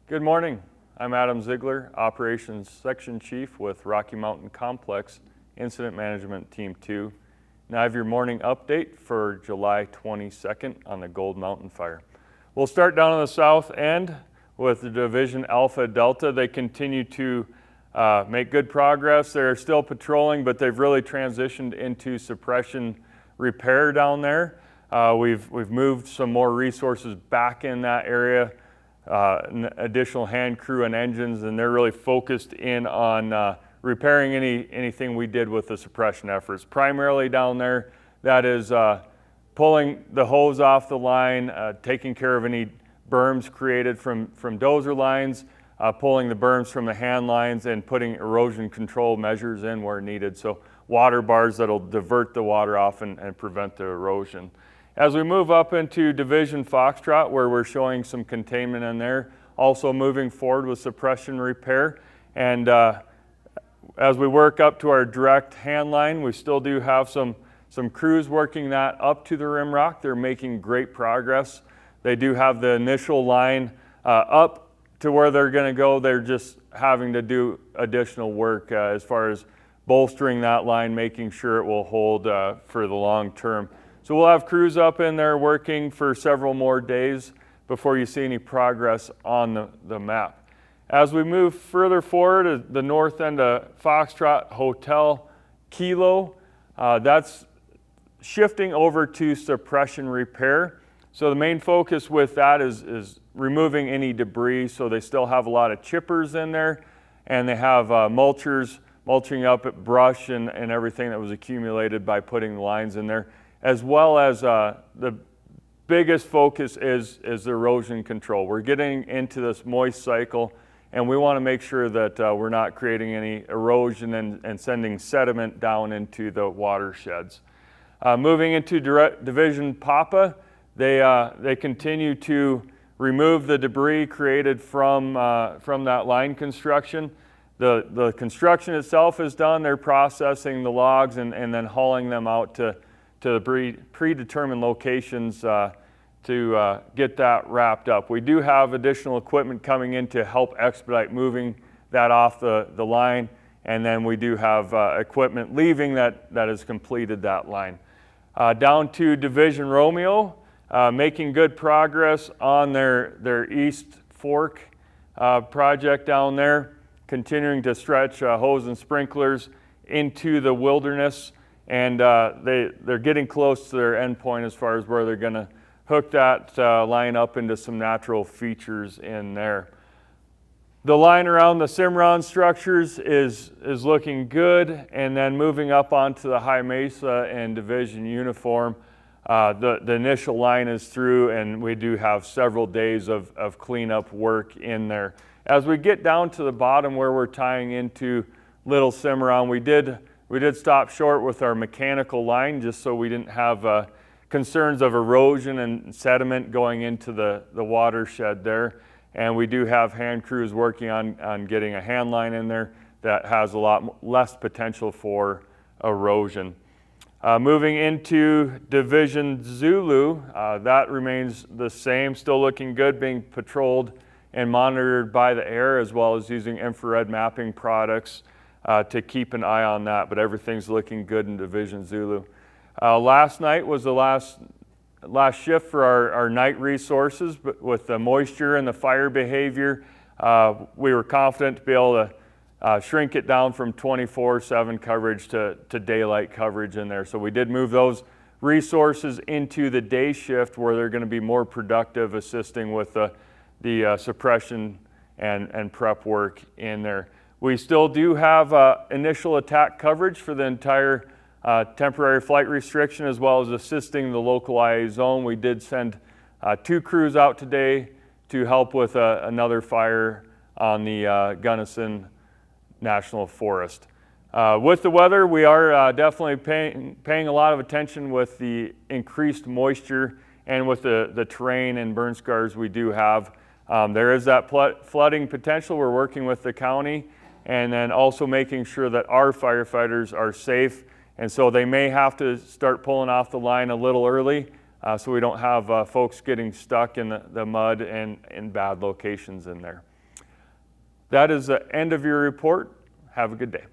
Good morning. I'm Adam Ziegler, Operations Section Chief with Rocky Mountain Complex Incident Management Team 2. Now I have your morning update for July 22nd on the Gold Mountain Fire. We'll start down on the south end with the Division Alpha Delta. They continue to make good progress. They're still patrolling, but they've really transitioned into suppression repair down there. We've moved some more resources back in that area, additional hand crew and engines, and they're really focused in on repairing anything we did with the suppression efforts. Primarily down there, that is pulling the hose off the line, taking care of any berms created from dozer lines, pulling the berms from the hand lines, and putting erosion control measures in where needed. So water bars that'll divert the water off and prevent the erosion. As we move up into Division Foxtrot, where we're showing some containment in there, also moving forward with suppression repair. And as we work up to our direct hand line, we still do have some crews working that up to the rim rock. They're making great progress. They do have the initial line up to where they're going to go. They're just having to do additional work as far as bolstering that line, making sure it will hold for the long term. So we'll have crews up in there working for several more days before you see any progress on the map. As we move further forward at the north end of Foxtrot Hotel Kilo, that's shifting over to suppression repair. So the main focus with that is removing any debris. So they still have a lot of chippers in there, and they have mulchers mulching up at brush and everything that was accumulated by putting the lines in there, as well as the biggest focus is the erosion control. We're getting into this moist cycle, and we want to make sure that we're not creating any erosion and sending sediment down into the watersheds. Moving into Division Papa, they continue to remove the debris created from that line construction. The construction itself is done. They're processing the logs and then hauling them out to predetermined locations to get that wrapped up. We do have additional equipment coming in to help expedite moving that off the line, and then we do have equipment leaving that has completed that line. Down to Division Romeo, making good progress on their East Fork project down there, continuing to stretch hose and sprinklers into the wilderness. And they're getting close to their end point as far as where they're going to hook that line up into some natural features in there. The line around the Cimarron structures is looking good, and then moving up onto the high mesa and Division uniform, the initial line is through, and we do have several days of cleanup work in there. As we get down to the bottom where we're tying into Little Cimarron, we did stop short with our mechanical line just so we didn't have concerns of erosion and sediment going into the watershed there. And we do have hand crews working on getting a hand line in there that has a lot less potential for erosion. Moving into Division Zulu, that remains the same, still looking good, being patrolled and monitored by the air, as well as using infrared mapping products to keep an eye on that, but everything's looking good in Division Zulu. Last night was the last shift for our night resources, but with the moisture and the fire behavior, we were confident to be able to shrink it down from 24/7 coverage to daylight coverage in there. So we did move those resources into the day shift where they're going to be more productive, assisting with the suppression and prep work in there. We still do have initial attack coverage for the entire temporary flight restriction, as well as assisting the local IA zone. We did send 2 crews out today to help with another fire on the Gunnison National Forest. With the weather, we are definitely paying a lot of attention with the increased moisture and with the terrain and burn scars we do have. There is that flooding potential. We're working with the county, and then also making sure that our firefighters are safe. And so they may have to start pulling off the line a little early so we don't have folks getting stuck in the mud and in bad locations in there. That is the end of your report. Have a good day.